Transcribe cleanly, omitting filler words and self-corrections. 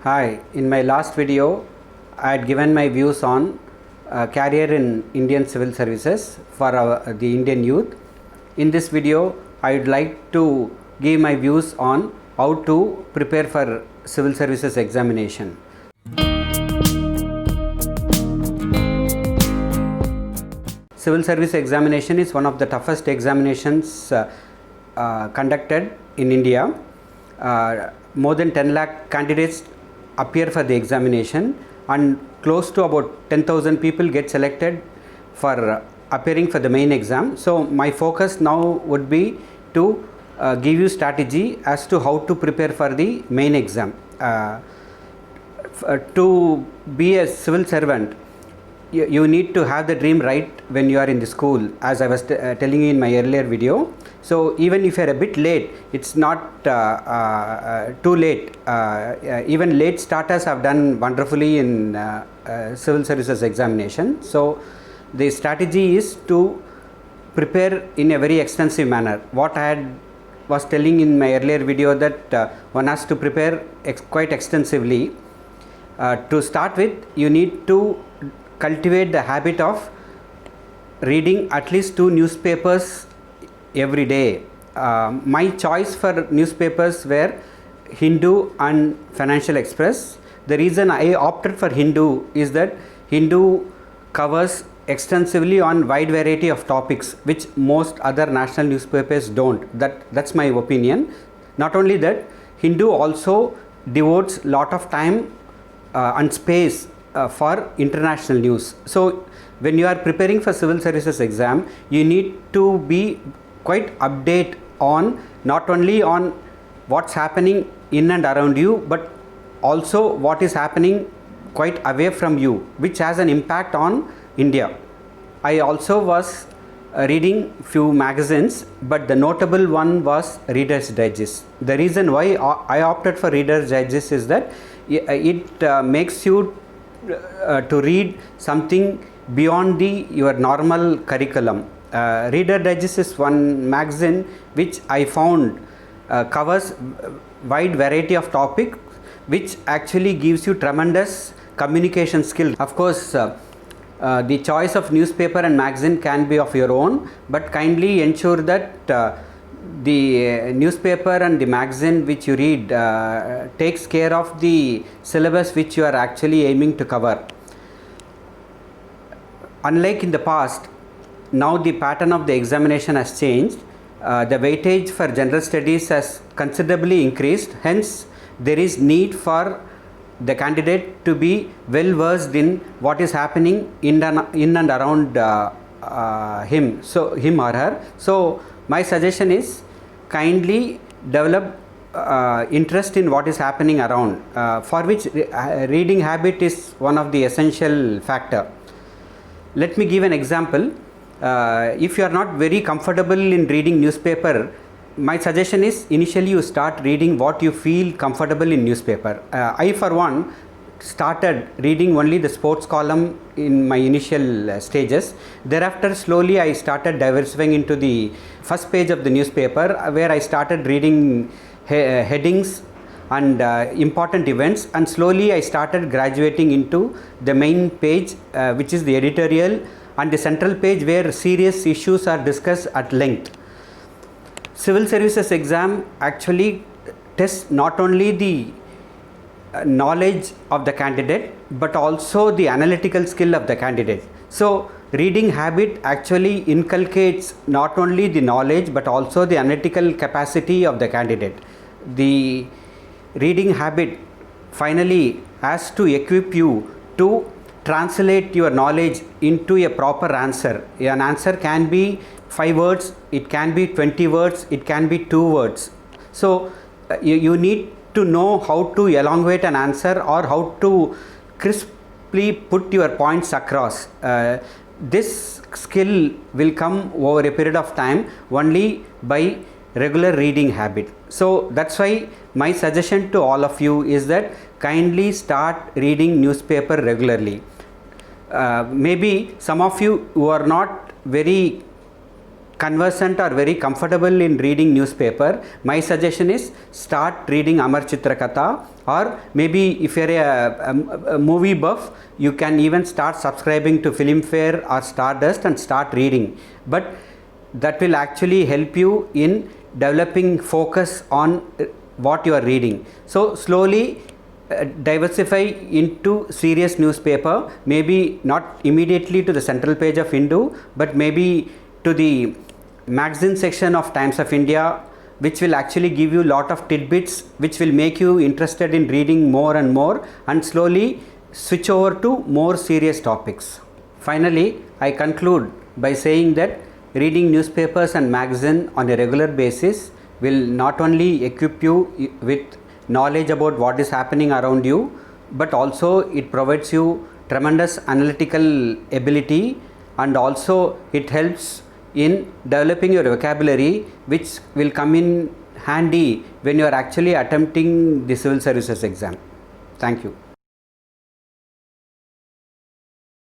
Hi, in my last video I had given my views on career in Indian civil services for the Indian youth. In this video I would like to give my views on how to prepare for civil services examination. Civil service examination is one of the toughest examinations conducted in India. More than 10 lakh candidates appear for the examination and close to about 10,000 people get selected for appearing for the main exam. So my focus now would be to give you strategy as to how to prepare for the main exam. To be a civil servant, you need to have the dream right when you are in the school, as I was telling you in my earlier video. So even if you are a bit late, it's not too late. Even late starters have done wonderfully in civil services examination. So the strategy is to prepare in a very extensive manner. What I was telling in my earlier video, that one has to prepare quite extensively. To start with, you need to cultivate the habit of reading at least 2 newspapers every day. My choice for newspapers were Hindu and Financial Express. The reason I opted for Hindu is that Hindu covers extensively on wide variety of topics which most other national newspapers don't. That's my opinion. Not only that, Hindu also devotes lot of time and space for international news. So when you are preparing for civil services exam, you need to be quite update on not only on what's happening in and around you, but also what is happening quite away from you, which has an impact on India. I also was reading few magazines, but the notable one was Reader's Digest. The reason why I opted for Reader's Digest is that it makes you to read something beyond your normal curriculum. Reader Digest is one magazine which I found covers wide variety of topics, which actually gives you tremendous communication skill. Of course, the choice of newspaper and magazine can be of your own, but kindly ensure that the newspaper and the magazine which you read takes care of the syllabus which you are actually aiming to cover. Unlike in the past, now the pattern of the examination has changed. The weightage for general studies has considerably increased. Hence, there is need for the candidate to be well versed in what is happening in and around him or her. So my suggestion is kindly develop interest in what is happening around, for which reading habit is one of the essential factor. Let me give an example. If you are not very comfortable in reading newspaper, my suggestion is initially you start reading what you feel comfortable in newspaper. I for one started reading only the sports column in my initial stages. Thereafter slowly I started diversifying into the first page of the newspaper, where I started reading headings and important events, and slowly I started graduating into the main page, which is the editorial, and the central page where serious issues are discussed at length. Civil services exam actually tests not only the knowledge of the candidate, but also the analytical skill of the candidate. So reading habit actually inculcates not only the knowledge but also the analytical capacity of the candidate. The reading habit finally has to equip you to translate your knowledge into a proper answer. An answer can be 5 words, it can be 20 words, it can be 2 words. So you need to know how to elongate an answer or how to crisply put your points across. This skill will come over a period of time only by regular reading habit. So that's why my suggestion to all of you is that kindly start reading newspaper regularly. Maybe some of you who are not very conversant or very comfortable in reading newspaper, my suggestion is start reading Amar Chitrakatha, or maybe if you're a movie buff, you can even start subscribing to Filmfare or Stardust and start reading. But that will actually help you in developing focus on what you are reading. So slowly diversify into serious newspaper, maybe not immediately to the central page of Hindu, but maybe to the magazine section of Times of India, which will actually give you lot of tidbits which will make you interested in reading more and more, and slowly switch over to more serious topics. Finally, I conclude by saying that reading newspapers and magazine on a regular basis will not only equip you with knowledge about what is happening around you, but also it provides you tremendous analytical ability, and also it helps in developing your vocabulary, which will come in handy when you are actually attempting the civil services exam. Thank you.